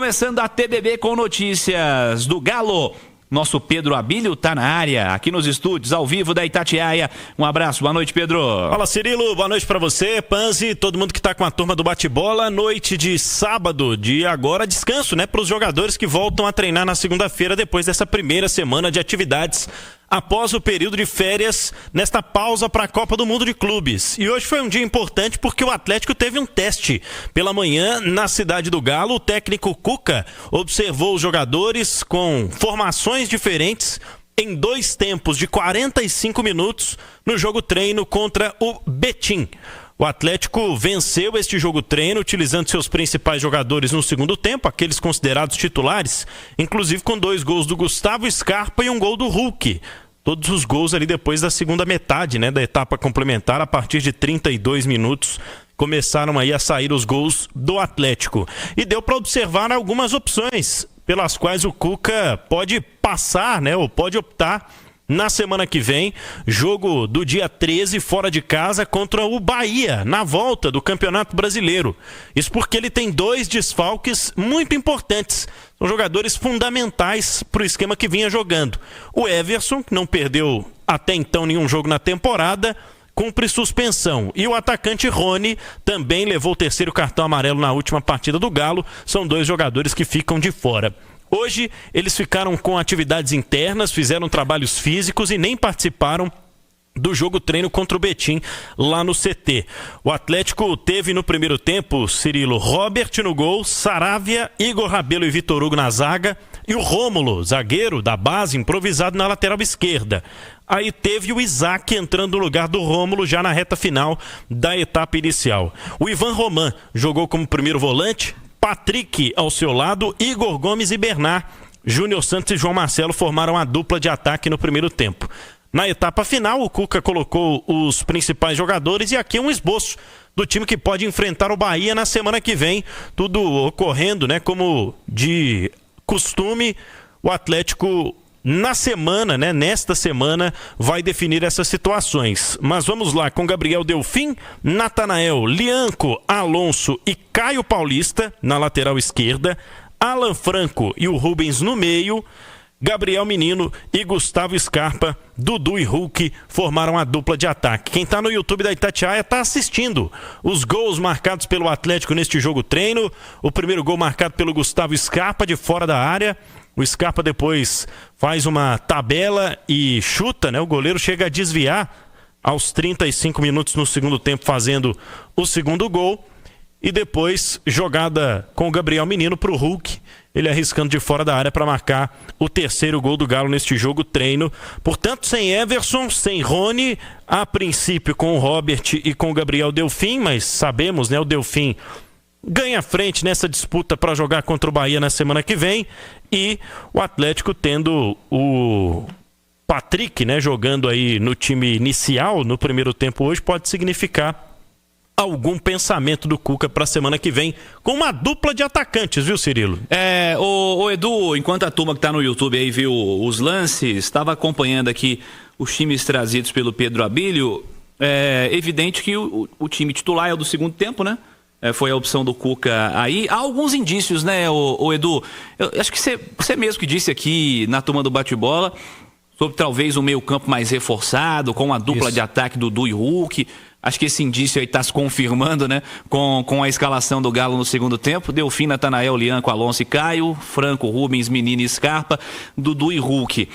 começando a TBB com notícias do Galo. Nosso Pedro Abílio tá na área, aqui nos estúdios, ao vivo da Itatiaia. Um abraço, boa noite, Pedro. Fala, Cirilo, boa noite pra você, Panzi, todo mundo que tá com a turma do bate-bola. Noite de sábado, de agora descanso, né, pros jogadores que voltam a treinar na segunda-feira depois dessa primeira semana de atividades após o período de férias, nesta pausa para a Copa do Mundo de Clubes. E hoje foi um dia importante porque o Atlético teve um teste. Pela manhã, na cidade do Galo, o técnico Cuca observou os jogadores com formações diferentes em 2 tempos de 45 minutos no jogo treino contra o Betim. O Atlético venceu este jogo treino utilizando seus principais jogadores no segundo tempo, aqueles considerados titulares, inclusive com 2 gols do Gustavo Scarpa e um gol do Hulk. Todos os gols ali depois da segunda metade, né, da etapa complementar, a partir de 32 minutos, começaram aí a sair os gols do Atlético. E deu para observar algumas opções pelas quais o Cuca pode passar, né, ou pode optar na semana que vem, jogo do dia 13 fora de casa contra o Bahia, na volta do Campeonato Brasileiro. Isso porque ele tem 2 desfalques muito importantes. São jogadores fundamentais para o esquema que vinha jogando. O Everson, que não perdeu até então nenhum jogo na temporada, cumpre suspensão. E o atacante Rony também levou o 3º cartão amarelo na última partida do Galo. São 2 jogadores que ficam de fora. Hoje, eles ficaram com atividades internas, fizeram trabalhos físicos e nem participaram do jogo treino contra o Betim lá no CT. O Atlético teve no primeiro tempo, Cirilo, Robert no gol, Saravia, Igor Rabelo e Vitor Hugo na zaga e o Rômulo, zagueiro da base, improvisado na lateral esquerda. Aí teve o Isaac entrando no lugar do Rômulo já na reta final da etapa inicial. O Ivan Roman jogou como primeiro volante, Patrick ao seu lado, Igor Gomes e Bernard. Júnior Santos e João Marcelo formaram a dupla de ataque no primeiro tempo. Na etapa final, o Cuca colocou os principais jogadores e aqui um esboço do time que pode enfrentar o Bahia na semana que vem. Tudo ocorrendo, né, como de costume, o Atlético na semana, né, nesta semana, vai definir essas situações. Mas vamos lá, com Gabriel Delfim, Natanael, Lianco, Alonso e Caio Paulista na lateral esquerda, Alan Franco e o Rubens no meio, Gabriel Menino e Gustavo Scarpa, Dudu e Hulk formaram a dupla de ataque. Quem está no YouTube da Itatiaia está assistindo os gols marcados pelo Atlético neste jogo treino. O primeiro gol marcado pelo Gustavo Scarpa de fora da área. O Scarpa depois faz uma tabela e chuta, né? O goleiro chega a desviar aos 35 minutos no segundo tempo, fazendo o segundo gol. E depois, jogada com o Gabriel Menino para o Hulk, ele arriscando de fora da área para marcar o 3º gol do Galo neste jogo treino. Portanto, sem Everson, sem Rony, a princípio com o Robert e com o Gabriel Delfim, mas sabemos, né, o Delfim ganha frente nessa disputa para jogar contra o Bahia na semana que vem, e o Atlético tendo o Patrick, né, jogando aí no time inicial no primeiro tempo hoje, pode significar algum pensamento do Cuca para a semana que vem, com uma dupla de atacantes, viu, Cirilo? O Edu, enquanto a turma que tá no YouTube aí viu os lances, estava acompanhando aqui os times trazidos pelo Pedro Abílio. É evidente que o time titular é o do segundo tempo, né? Foi a opção do Cuca aí. Há alguns indícios, né, o Edu? Eu acho que você mesmo que disse aqui na turma do bate-bola sobre talvez um meio-campo mais reforçado, com uma dupla de ataque do Dudu e Hulk. Acho que esse indício aí está se confirmando, né? Com a escalação do Galo no segundo tempo. Delfim, Natanael, Lianco, Alonso e Caio. Franco, Rubens, Menino e Scarpa. Dudu e Hulk.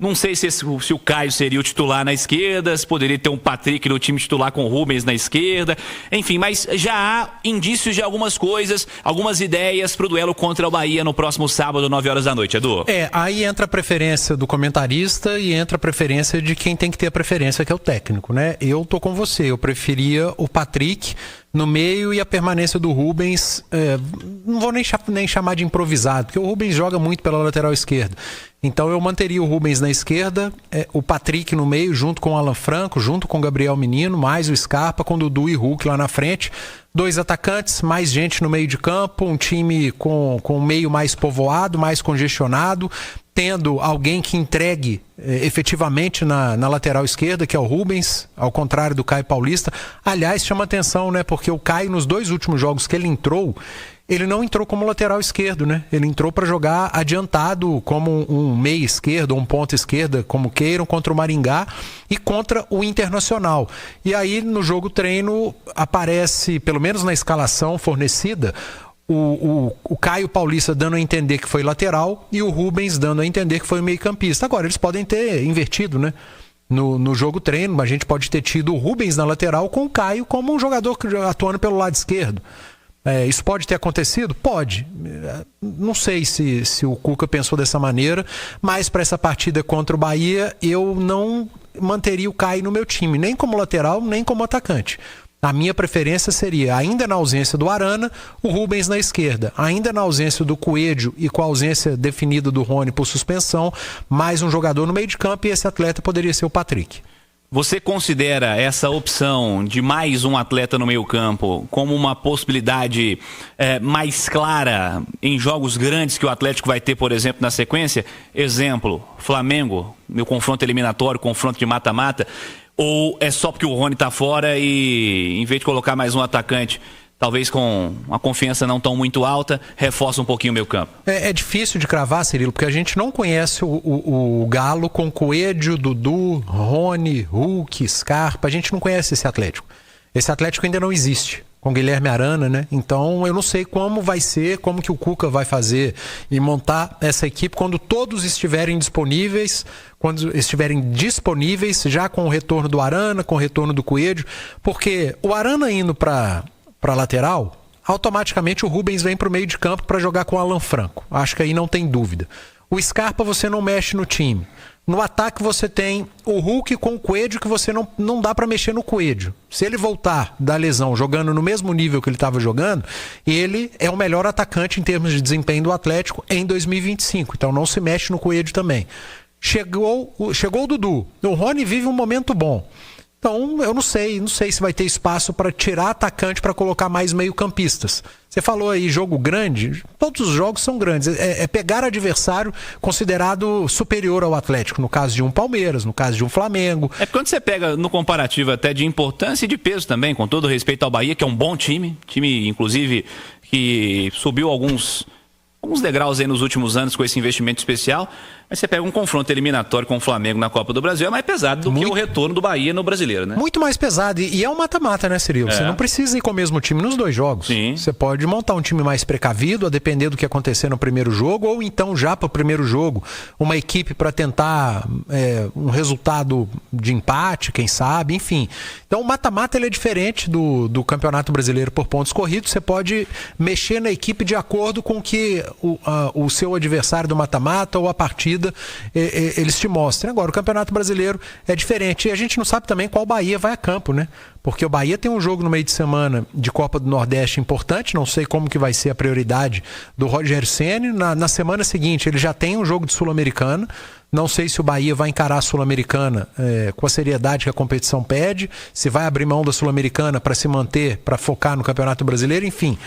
Não sei se o Caio seria o titular na esquerda, se poderia ter um Patrick no time titular com o Rubens na esquerda. Enfim, mas já há indícios de algumas coisas, algumas ideias para o duelo contra o Bahia no próximo sábado, 9 horas da noite, Edu. Aí entra a preferência do comentarista e entra a preferência de quem tem que ter a preferência, que é o técnico, né? Eu tô com você, eu preferia o Patrick no meio e a permanência do Rubens, não vou nem chamar de improvisado, porque o Rubens joga muito pela lateral esquerda. Então eu manteria o Rubens na esquerda, o Patrick no meio, junto com o Alan Franco, junto com o Gabriel Menino, mais o Scarpa, com o Dudu e Hulk lá na frente. 2 atacantes, mais gente no meio de campo, um time com um meio mais povoado, mais congestionado, tendo alguém que entregue efetivamente na lateral esquerda, que é o Rubens, ao contrário do Caio Paulista. Aliás, chama atenção, né? Porque o Caio, nos 2 últimos jogos que ele entrou, ele não entrou como lateral esquerdo, né? Ele entrou para jogar adiantado como um meia esquerdo, ou um ponta esquerda, como queiram, contra o Maringá e contra o Internacional. E aí, no jogo treino, aparece, pelo menos na escalação fornecida, o Caio Paulista dando a entender que foi lateral e o Rubens dando a entender que foi meio-campista. Agora, eles podem ter invertido, né? No jogo treino, a gente pode ter tido o Rubens na lateral com o Caio como um jogador atuando pelo lado esquerdo. Isso pode ter acontecido? Pode. Não sei se o Cuca pensou dessa maneira, mas para essa partida contra o Bahia, eu não manteria o Caio no meu time, nem como lateral, nem como atacante. A minha preferência seria, ainda na ausência do Arana, o Rubens na esquerda. Ainda na ausência do Coelho e com a ausência definida do Rony por suspensão, mais um jogador no meio de campo e esse atleta poderia ser o Patrick. Você considera essa opção de mais um atleta no meio-campo como uma possibilidade mais clara em jogos grandes que o Atlético vai ter, por exemplo, na sequência? Exemplo, Flamengo, meu confronto eliminatório, confronto de mata-mata. Ou é só porque o Rony tá fora e, em vez de colocar mais um atacante, talvez com uma confiança não tão muito alta, reforça um pouquinho o meio campo? É difícil de cravar, Cirilo, porque a gente não conhece o Galo com Coelho, Dudu, Rony, Hulk, Scarpa. A gente não conhece esse Atlético. Esse Atlético ainda não existe, com Guilherme Arana, né? Então eu não sei como vai ser, como que o Cuca vai fazer e montar essa equipe quando todos estiverem disponíveis, já com o retorno do Arana, com o retorno do Coelho, porque o Arana indo para lateral, automaticamente o Rubens vem para o meio de campo para jogar com o Alan Franco. Acho que aí não tem dúvida. O Scarpa você não mexe no time. No ataque você tem o Hulk com o Coelho, que você não dá para mexer no Coelho. Se ele voltar da lesão jogando no mesmo nível que ele estava jogando, ele é o melhor atacante em termos de desempenho do Atlético em 2025. Então não se mexe no Coelho também. Chegou o Dudu. O Rony vive um momento bom. Então, eu não sei se vai ter espaço para tirar atacante para colocar mais meio-campistas. Você falou aí, jogo grande, todos os jogos são grandes. É pegar adversário considerado superior ao Atlético, no caso de um Palmeiras, no caso de um Flamengo. É quando você pega no comparativo até de importância e de peso também, com todo respeito ao Bahia, que é um bom time, inclusive que subiu alguns degraus aí nos últimos anos com esse investimento especial. Mas você pega um confronto eliminatório com o Flamengo na Copa do Brasil, é mais pesado do que o retorno do Bahia no Brasileiro, né? Muito mais pesado. E é um mata-mata, né, Cirilo? Você não precisa ir com o mesmo time nos dois jogos. Sim. Você pode montar um time mais precavido, a depender do que acontecer no primeiro jogo, ou então já para o primeiro jogo, uma equipe para tentar um resultado de empate, quem sabe, enfim. Então o mata-mata ele é diferente do Campeonato Brasileiro por pontos corridos. Você pode mexer na equipe de acordo com que o seu adversário do mata-mata ou a partida eles te mostrem. Agora, o Campeonato Brasileiro é diferente. E a gente não sabe também qual Bahia vai a campo, né? Porque o Bahia tem um jogo no meio de semana de Copa do Nordeste importante, não sei como que vai ser a prioridade do Rogério Ceni. Na semana seguinte, ele já tem um jogo de Sul-Americana. Não sei se o Bahia vai encarar a Sul-Americana com a seriedade que a competição pede, se vai abrir mão da Sul-Americana para se manter, para focar no Campeonato Brasileiro, enfim.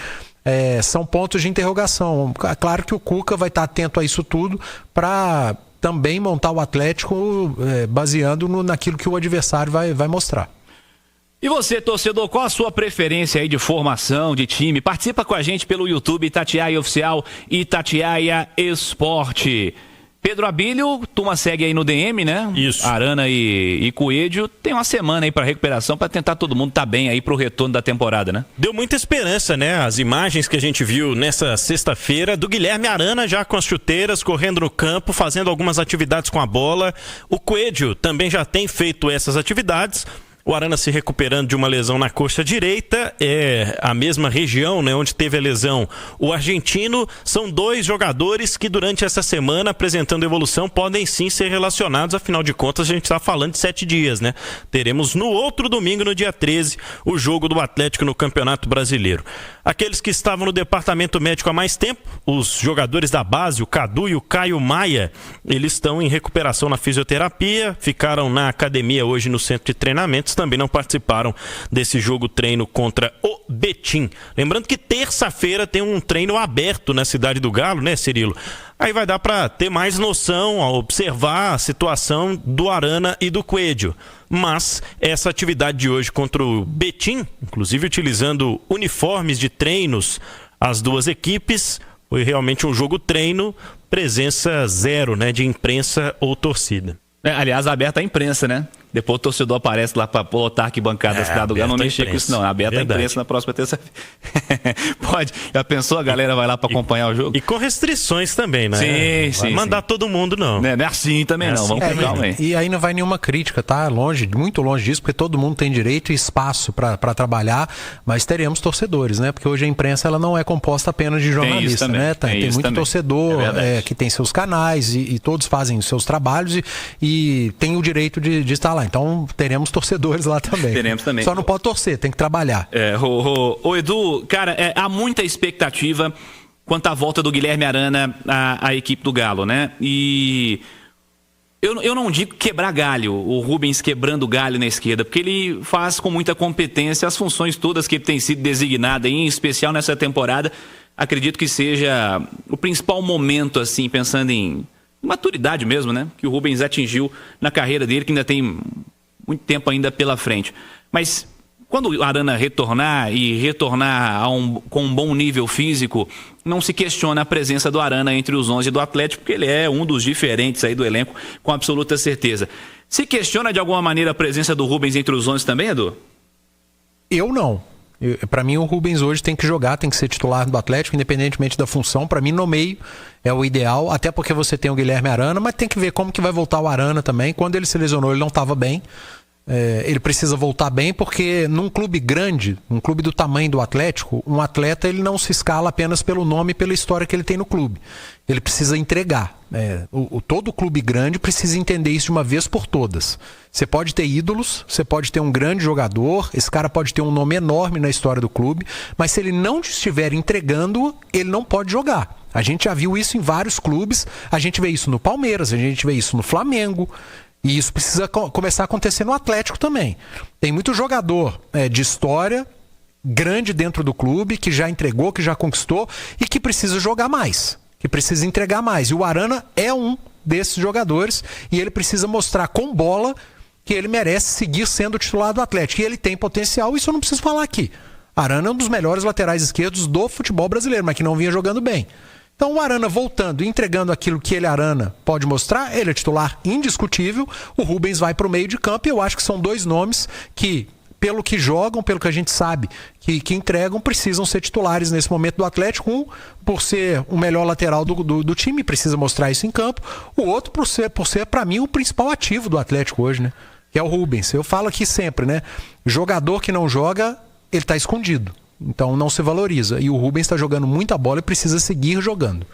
São pontos de interrogação. Claro que o Cuca vai estar atento a isso tudo para também montar o Atlético baseando naquilo que o adversário vai mostrar. E você, torcedor, qual a sua preferência aí de formação, de time? Participa com a gente pelo YouTube Itatiaia Oficial e Itatiaia Esporte. Pedro Abílio, turma segue aí no DM, né? Isso. Arana e Coelho tem uma semana aí para recuperação, para tentar todo mundo tá bem aí pro retorno da temporada, né? Deu muita esperança, né? As imagens que a gente viu nessa sexta-feira do Guilherme Arana já com as chuteiras, correndo no campo, fazendo algumas atividades com a bola. O Coelho também já tem feito essas atividades. O Arana se recuperando de uma lesão na coxa direita, é a mesma região, né, onde teve a lesão o argentino. São dois jogadores que durante essa semana, apresentando evolução, podem sim ser relacionados. Afinal de contas, a gente está falando de 7 dias, né? Teremos no outro domingo, no dia 13, o jogo do Atlético no Campeonato Brasileiro. Aqueles que estavam no departamento médico há mais tempo, os jogadores da base, o Cadu e o Caio Maia, eles estão em recuperação na fisioterapia, ficaram na academia hoje no centro de treinamentos, também não participaram desse jogo treino contra o Betim. Lembrando que terça-feira tem um treino aberto na Cidade do Galo, né, Cirilo? Aí vai dar para ter mais noção, observar a situação do Arana e do Coelho. Mas essa atividade de hoje contra o Betim, inclusive utilizando uniformes de treinos as duas equipes. Foi realmente um jogo treino, presença zero, né, de imprensa ou torcida. Aliás, aberta a imprensa, né? Depois o torcedor aparece lá para lotar a arquibancada da Cidade do Galo, não mexer com isso não. Aberta a imprensa na próxima terça-feira. Pode. Já pensou? A galera vai lá para acompanhar o jogo? E com restrições também, né? Sim, vai mandar todo mundo, não. Não é assim também, não. Vamos com calma aí. E aí não vai nenhuma crítica, tá? Longe, muito longe disso, porque todo mundo tem direito e espaço para trabalhar, mas teremos torcedores, né? Porque hoje a imprensa ela não é composta apenas de jornalista, né? Tem muito torcedor que tem seus canais e todos fazem os seus trabalhos e tem o direito de estar lá. Então teremos torcedores lá também. Teremos também. Só não pode torcer, tem que trabalhar. Ô Edu, cara, há muita expectativa quanto à volta do Guilherme Arana à equipe do Galo, né? E eu não digo quebrar galho, o Rubens quebrando galho na esquerda, porque ele faz com muita competência as funções todas que ele tem sido designado, em especial nessa temporada. Acredito que seja o principal momento, assim, pensando em maturidade mesmo, né? Que o Rubens atingiu na carreira dele, que ainda tem muito tempo ainda pela frente. Mas quando o Arana retornar com um bom nível físico, não se questiona a presença do Arana entre os 11 do Atlético, porque ele é um dos diferentes aí do elenco, com absoluta certeza. Se questiona de alguma maneira a presença do Rubens entre os 11 também, Edu? Eu não. Para mim o Rubens hoje tem que jogar, tem que ser titular do Atlético, independentemente da função. Para mim no meio é o ideal, até porque você tem o Guilherme Arana, mas tem que ver como que vai voltar o Arana também. Quando ele se lesionou ele não estava bem. Ele precisa voltar bem, porque num clube grande, um clube do tamanho do Atlético, um atleta ele não se escala apenas pelo nome e pela história que ele tem no clube. Ele precisa entregar. Todo clube grande precisa entender isso de uma vez por todas. Você pode ter ídolos, você pode ter um grande jogador, esse cara pode ter um nome enorme na história do clube, mas se ele não estiver entregando, ele não pode jogar. A gente já viu isso em vários clubes, a gente vê isso no Palmeiras, a gente vê isso no Flamengo. E isso precisa começar a acontecer no Atlético também. Tem muito jogador de história, grande dentro do clube, que já entregou, que já conquistou e que precisa jogar mais, que precisa entregar mais. E o Arana é um desses jogadores e ele precisa mostrar com bola que ele merece seguir sendo titular do Atlético. E ele tem potencial, isso eu não preciso falar aqui. Arana é um dos melhores laterais esquerdos do futebol brasileiro, mas que não vinha jogando bem. Então o Arana voltando e entregando aquilo que ele, Arana, pode mostrar, ele é titular indiscutível, o Rubens vai para o meio de campo e eu acho que são dois nomes que, pelo que jogam, pelo que a gente sabe que entregam, precisam ser titulares nesse momento do Atlético. Um, por ser o melhor lateral do time, precisa mostrar isso em campo. O outro, por ser para mim, o principal ativo do Atlético hoje, né? Que é o Rubens. Eu falo aqui sempre, né? Jogador que não joga, ele está escondido. Então não se valoriza. E o Rubens está jogando muita bola e precisa seguir jogando.